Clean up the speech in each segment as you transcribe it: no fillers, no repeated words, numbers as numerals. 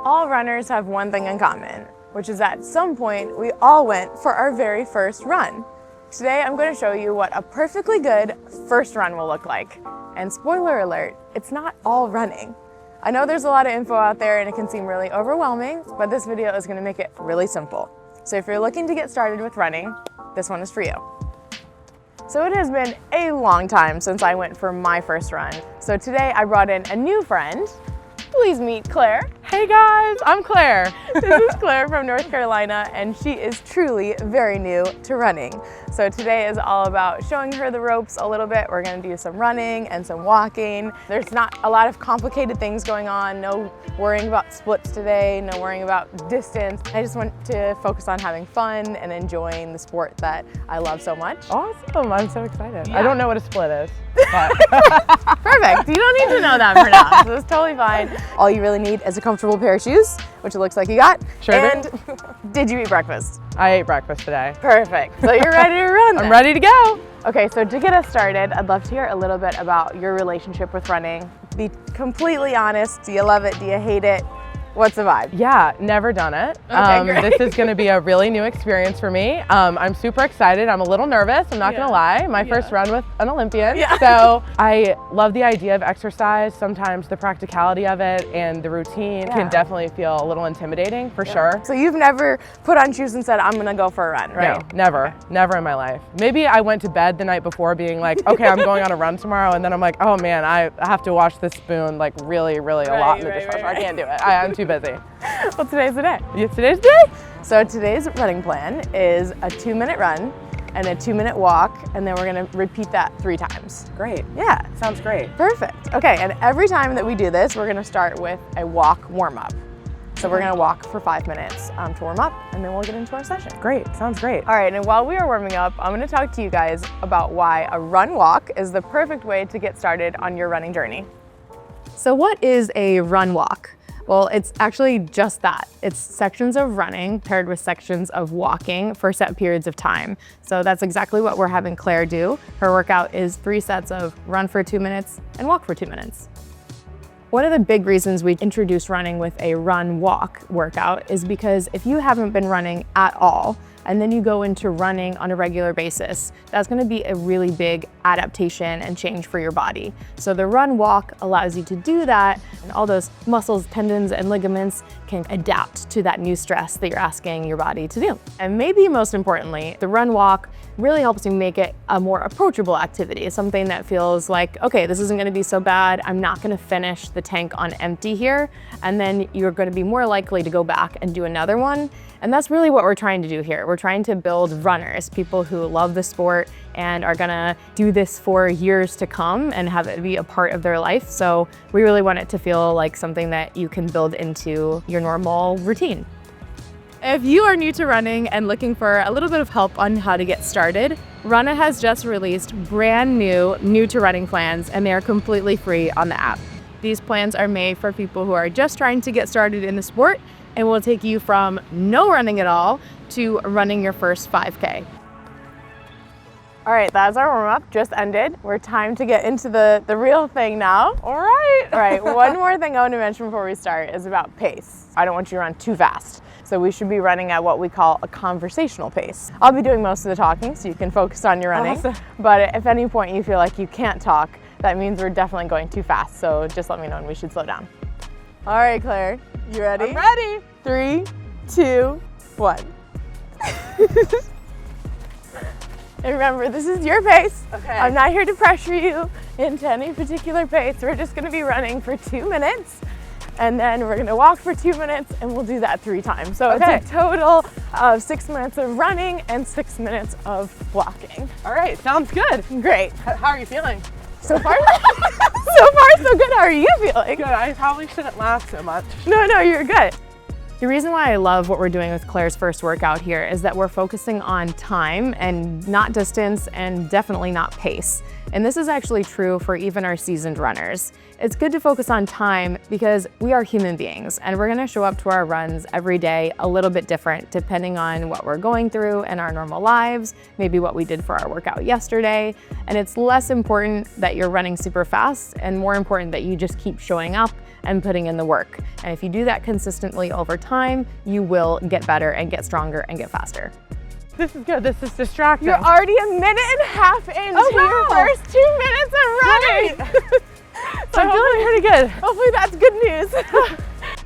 All runners have one thing in common, which is at some point we all went for our very first run. Today I'm going to show you what a perfectly good first run will look like. And spoiler alert, it's not all running. I know there's a lot of info out there and it can seem really overwhelming, but this video is going to make it really simple. So if you're looking to get started with running, this one is for you. So it has been a long time since I went for my first run. So today I brought in a new friend. Please meet Claire. Hey guys, I'm Claire. This is Claire from North Carolina, and she is truly very new to running. So today is all about showing her the ropes a little bit. We're gonna do some running and some walking. There's not a lot of complicated things going on. No worrying about splits today, no worrying about distance. I just want to focus on having fun and enjoying the sport that I love so much. Awesome, I'm so excited. Yeah. I don't know what a split is. Perfect, you don't need to know that for now, so it's totally fine. All you really need is a comfortable pair of shoes, which it looks like you got. Sure and did you eat breakfast? I ate breakfast today. Perfect, so you're ready to run then. I'm ready to go. Okay, so to get us started, I'd love to hear a little bit about your relationship with running. Be completely honest, do you love it, do you hate it? What's the vibe? Yeah, never done it. Okay, this is gonna be a really new experience for me. I'm super excited. I'm a little nervous, I'm not gonna lie. My first run with an Olympian. So I love the idea of exercise. Sometimes the practicality of it and the routine can definitely feel a little intimidating for sure. So you've never put on shoes and said, I'm gonna go for a run, right? No, never, never in my life. Maybe I went to bed the night before being like, okay, I'm going on a run tomorrow, and then I'm like, oh man, I have to wash this spoon like really, really a lot in the dishwasher. I can't do it. I'm too busy. Well, today's the day. Yeah, today's the day. So today's running plan is a 2-minute run and a 2-minute walk, and then we're gonna repeat that 3 times. Great. Yeah. Sounds great. Perfect. Okay, and every time that we do this, we're gonna start with a walk warm-up. So we're gonna walk for 5 minutes to warm up, and then we'll get into our session. Great, sounds great. All right, and while we are warming up, I'm gonna talk to you guys about why a run walk is the perfect way to get started on your running journey. So what is a run walk? Well, it's actually just that. It's sections of running paired with sections of walking for set periods of time. So that's exactly what we're having Claire do. Her workout is 3 sets of run for 2 minutes and walk for 2 minutes. One of the big reasons we introduced running with a run-walk workout is because if you haven't been running at all, and then you go into running on a regular basis, that's gonna be a really big adaptation and change for your body. So the run walk allows you to do that, and all those muscles, tendons, and ligaments can adapt to that new stress that you're asking your body to do. And maybe most importantly, the run walk really helps you make it a more approachable activity, something that feels like, okay, this isn't gonna be so bad, I'm not gonna finish the tank on empty here, and then you're gonna be more likely to go back and do another one. And that's really what we're trying to do here. We're trying to build runners, people who love the sport and are gonna do this for years to come and have it be a part of their life. So we really want it to feel like something that you can build into your normal routine. If you are new to running and looking for a little bit of help on how to get started, Runna has just released brand new to running plans, and they are completely free on the app. These plans are made for people who are just trying to get started in the sport and will take you from no running at all to running your first 5K. All right, that's our warm up, just ended. We're time to get into the real thing now. All right. All right, one more thing I want to mention before we start is about pace. I don't want you to run too fast. So we should be running at what we call a conversational pace. I'll be doing most of the talking so you can focus on your running. Awesome. But if at any point you feel like you can't talk, that means we're definitely going too fast. So just let me know when we should slow down. All right, Claire, you ready? I'm ready. 3, 2, 1. And remember, this is your pace. Okay. I'm not here to pressure you into any particular pace. We're just gonna be running for 2 minutes, and then we're gonna walk for 2 minutes, and we'll do that 3 times. So it's a total of 6 minutes of running and 6 minutes of walking. All right, sounds good. Great. How are you feeling? So far, so good. How are you feeling? Good, I probably shouldn't laugh so much. No, you're good. The reason why I love what we're doing with Claire's first workout here is that we're focusing on time and not distance, and definitely not pace. And this is actually true for even our seasoned runners. It's good to focus on time because we are human beings, and we're gonna show up to our runs every day a little bit different depending on what we're going through in our normal lives, maybe what we did for our workout yesterday. And it's less important that you're running super fast and more important that you just keep showing up and putting in the work. And if you do that consistently over time, you will get better and get stronger and get faster. This is good. This is distracting. You're already a minute and a half into your first 2 minutes of running. So I'm feeling pretty good. Hopefully that's good news.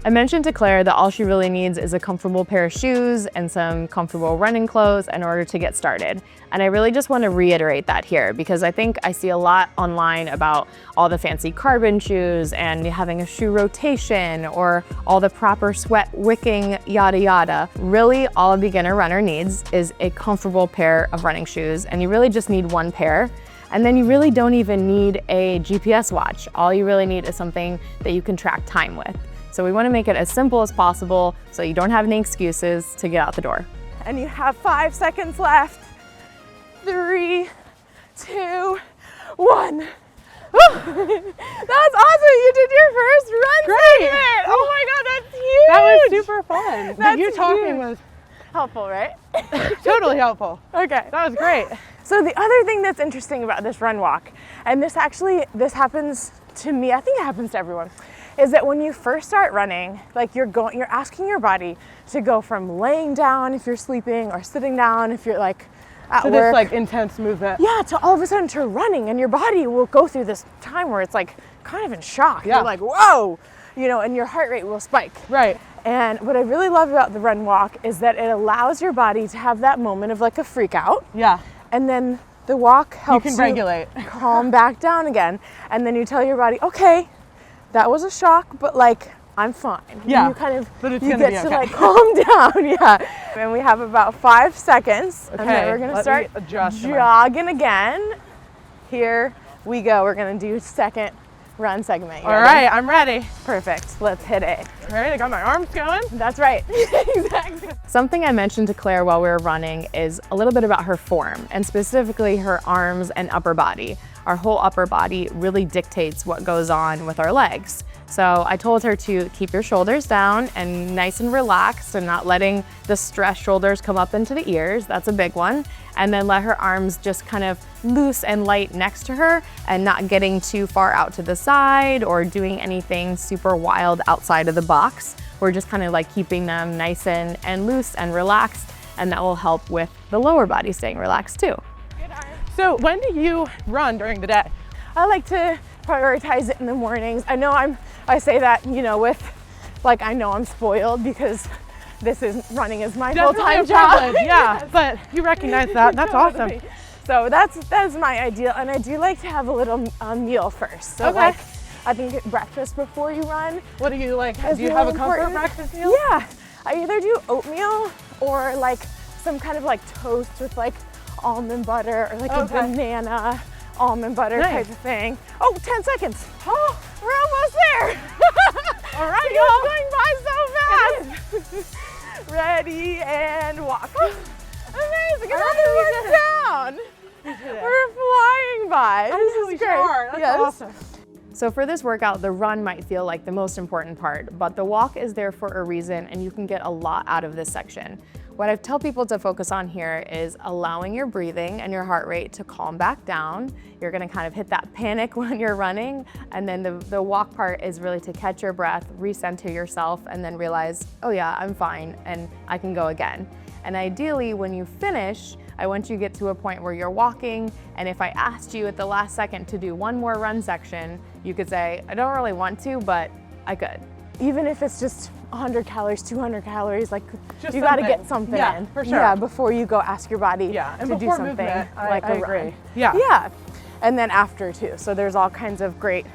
I mentioned to Claire that all she really needs is a comfortable pair of shoes and some comfortable running clothes in order to get started. And I really just want to reiterate that here because I think I see a lot online about all the fancy carbon shoes and having a shoe rotation or all the proper sweat wicking, yada yada. Really, all a beginner runner needs is a comfortable pair of running shoes, and you really just need one pair. And then you really don't even need a GPS watch. All you really need is something that you can track time with. So we want to make it as simple as possible so you don't have any excuses to get out the door. And you have 5 seconds left. 3, 2, 1. That's awesome! You did your first run segment! Oh my God, that's huge! That was super fun. That's you talking huge. was Helpful, right? totally helpful. Okay. That was great. So the other thing that's interesting about this run walk, and this happens to me, I think it happens to everyone, is that when you first start running, like you're asking your body to go from laying down if you're sleeping or sitting down if you're like at So work. this like intense movement. Yeah, to all of a sudden to running, and your body will go through this time where it's like kind of in shock. Yeah. You're like, whoa, and your heart rate will spike. Right. And what I really love about the run walk is that it allows your body to have that moment of like a freak out. Yeah. And then the walk helps you can regulate. Calm back down again. And then you tell your body, okay, that was a shock, but like, I'm fine. Yeah, you kind of, but it's you gonna get be to okay. like calm down, yeah. And we have about 5 seconds. Okay, and then we're gonna start adjust jogging again. Here we go. We're gonna do second run segment. All right, I'm ready. Perfect, let's hit it. All right, I got my arms going. That's right, exactly. Something I mentioned to Claire while we were running is a little bit about her form, and specifically her arms and upper body. Our whole upper body really dictates what goes on with our legs. So I told her to keep your shoulders down and nice and relaxed and not letting the stressed shoulders come up into the ears. That's a big one. And then let her arms just kind of loose and light next to her and not getting too far out to the side or doing anything super wild outside of the box. We're just kind of like keeping them nice and loose and relaxed, and that will help with the lower body staying relaxed too. So when do you run during the day? I like to prioritize it in the mornings. I know I say that, with like, I know I'm spoiled because running is my full-time job. Yeah, but you recognize that. That's awesome. So that's my ideal, and I do like to have a little meal first. So Okay. like, I think breakfast before you run. What do you like? is Do you have really a comfort important. breakfast meal? Yeah, I either do oatmeal or like some kind of like toast with like almond butter or like a banana almond butter type of thing. Oh, 10 seconds. Oh, we're almost there. All right, y'all. It's going by so fast. Ready and walk. Amazing. Another one down. We're flying by. This is great. That's awesome. So for this workout, the run might feel like the most important part, but the walk is there for a reason, and you can get a lot out of this section. What I tell people to focus on here is allowing your breathing and your heart rate to calm back down. You're gonna kind of hit that panic when you're running, and then the walk part is really to catch your breath, recenter yourself, and then realize, oh yeah, I'm fine, and I can go again. And ideally, when you finish, I want you to get to a point where you're walking, and if I asked you at the last second to do one more run section, you could say, I don't really want to, but I could. Even if it's just 100 calories, 200 calories, like Just you got to something. get something Yeah, in. for sure. Yeah, before you go ask your body And to do before something movement, like I a agree. run. Yeah. Yeah, and then after too. So there's all kinds of great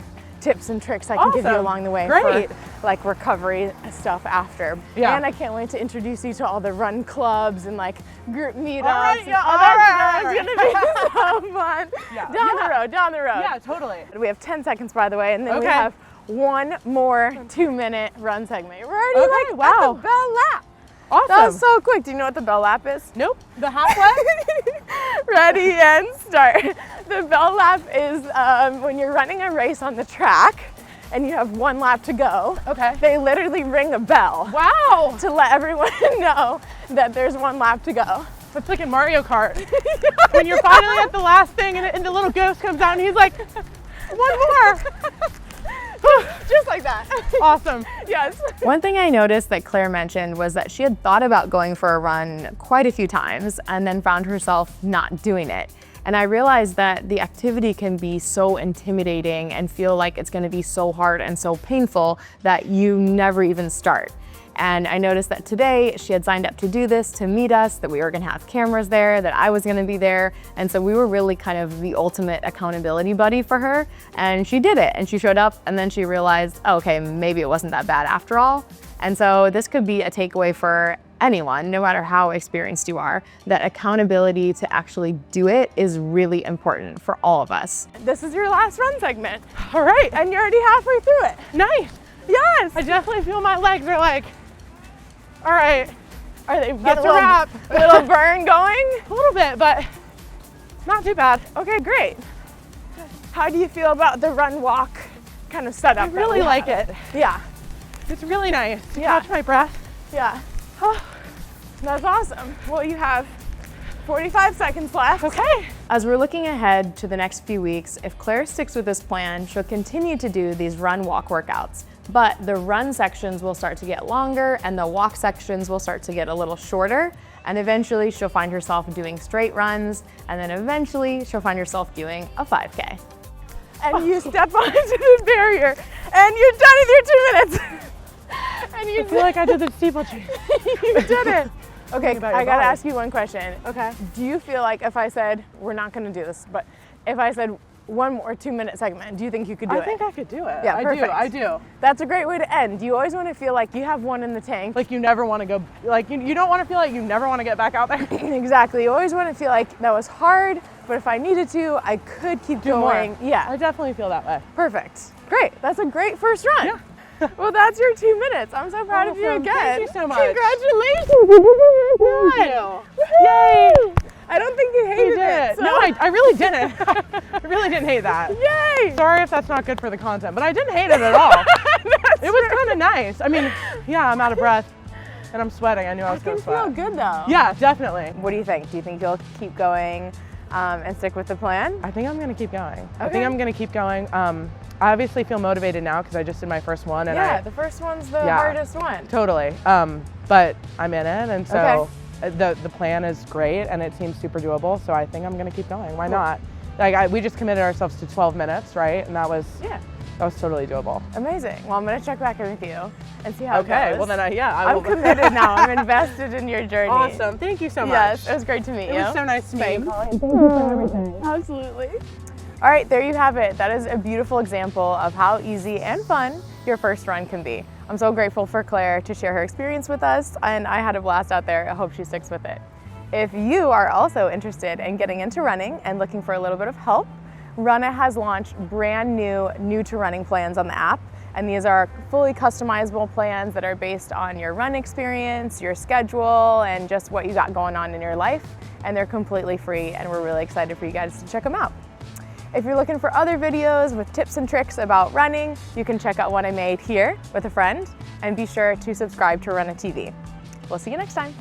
tips and tricks I can give you Awesome. along the way Great. for like recovery stuff after. Yeah. And I can't wait to introduce you to all the run clubs and like group meetups. right, yeah, and all right. It's gonna be so fun. Yeah. Down the road. Yeah, totally. We have 10 seconds, by the way, and then we Okay. have one more 2-minute run segment. We're already Okay, like wow. at the bell lap. Awesome. That was so quick. Do you know what the bell lap is? Nope. The halfway? Ready and start. The bell lap is when you're running a race on the track and you have 1 lap to go. Okay. They literally ring a bell Wow. to let everyone know that there's 1 lap to go. That's like in Mario Kart. When you're finally at the last thing and the little ghost comes out and he's like, one more. Just like that. Awesome. Yes. One thing I noticed that Claire mentioned was that she had thought about going for a run quite a few times and then found herself not doing it. And I realized that the activity can be so intimidating and feel like it's going to be so hard and so painful that you never even start. And I noticed that today she had signed up to do this, to meet us, that we were gonna have cameras there, that I was gonna be there. And so we were really kind of the ultimate accountability buddy for her. And she did it, and she showed up, and then she realized, oh, okay, maybe it wasn't that bad after all. And so this could be a takeaway for anyone, no matter how experienced you are, that accountability to actually do it is really important for all of us. This is your last run segment. All right. And you're already halfway through it. Nice. Yes. I definitely feel my legs are like, all right. Are they That's a wrap. A little burn going? A little bit, but not too bad. Okay, great. How do you feel about the run walk kind of setup? I really like it. Yeah. It's really nice to Yeah. catch my breath. Yeah. That's awesome. Well, you have 45 seconds left. Okay. As we're looking ahead to the next few weeks, if Claire sticks with this plan, she'll continue to do these run-walk workouts. But the run sections will start to get longer and the walk sections will start to get a little shorter. And eventually she'll find herself doing straight runs. And then eventually she'll find herself doing a 5K. And you step onto the barrier and you're done with your 2 minutes. And you I feel like I did the steeplechase. You did it. Okay, I gotta body. ask you one question. Okay. Do you feel like if I said, we're not gonna do this, but if I said 1 more 2-minute segment, do you think you could do it? I think I could do it. Yeah, perfect. I do. That's a great way to end. You always want to feel like you have one in the tank. Like you never want to go, like you don't want to feel like you never want to get back out there. Exactly. You always want to feel like that was hard, but if I needed to, I could keep going. More. Yeah. I definitely feel that way. Perfect. Great. That's a great first run. Yeah. Well, that's your 2 minutes. I'm so proud of you Awesome. again. Thank you so much. Congratulations. Thank you. Yay. I don't think you hated it. So. No, I really didn't. I really didn't hate that. Yay. Sorry if that's not good for the content, but I didn't hate it at all. It was kind of nice. I mean, yeah, I'm out of breath and I'm sweating. I knew I was going to sweat. I can feel good though. Yeah, definitely. What do you think? Do you think you'll keep going and stick with the plan? I think I'm going to keep going. Okay. I think I'm going to keep going. I obviously feel motivated now because I just did my first one. And yeah, the first one's the hardest one. Totally. But I'm in it, and so the plan is great, and it seems super doable. So I think I'm going to keep going. Why not? Like we just committed ourselves to 12 minutes, right? And that was totally doable. Amazing. Well, I'm going to check back in with you and see how it goes. Okay. Well, then I will. I'm committed now. I'm invested in your journey. Awesome. Thank you so much. Yes, it was great to meet you. It was so nice to meet you, Colleen. Thank you for everything. Absolutely. All right, there you have it. That is a beautiful example of how easy and fun your first run can be. I'm so grateful for Claire to share her experience with us, and I had a blast out there. I hope she sticks with it. If you are also interested in getting into running and looking for a little bit of help, Runna has launched brand new to running plans on the app. And these are fully customizable plans that are based on your run experience, your schedule, and just what you got going on in your life. And they're completely free, and we're really excited for you guys to check them out. If you're looking for other videos with tips and tricks about running, you can check out one I made here with a friend, and be sure to subscribe to Runna TV. We'll see you next time.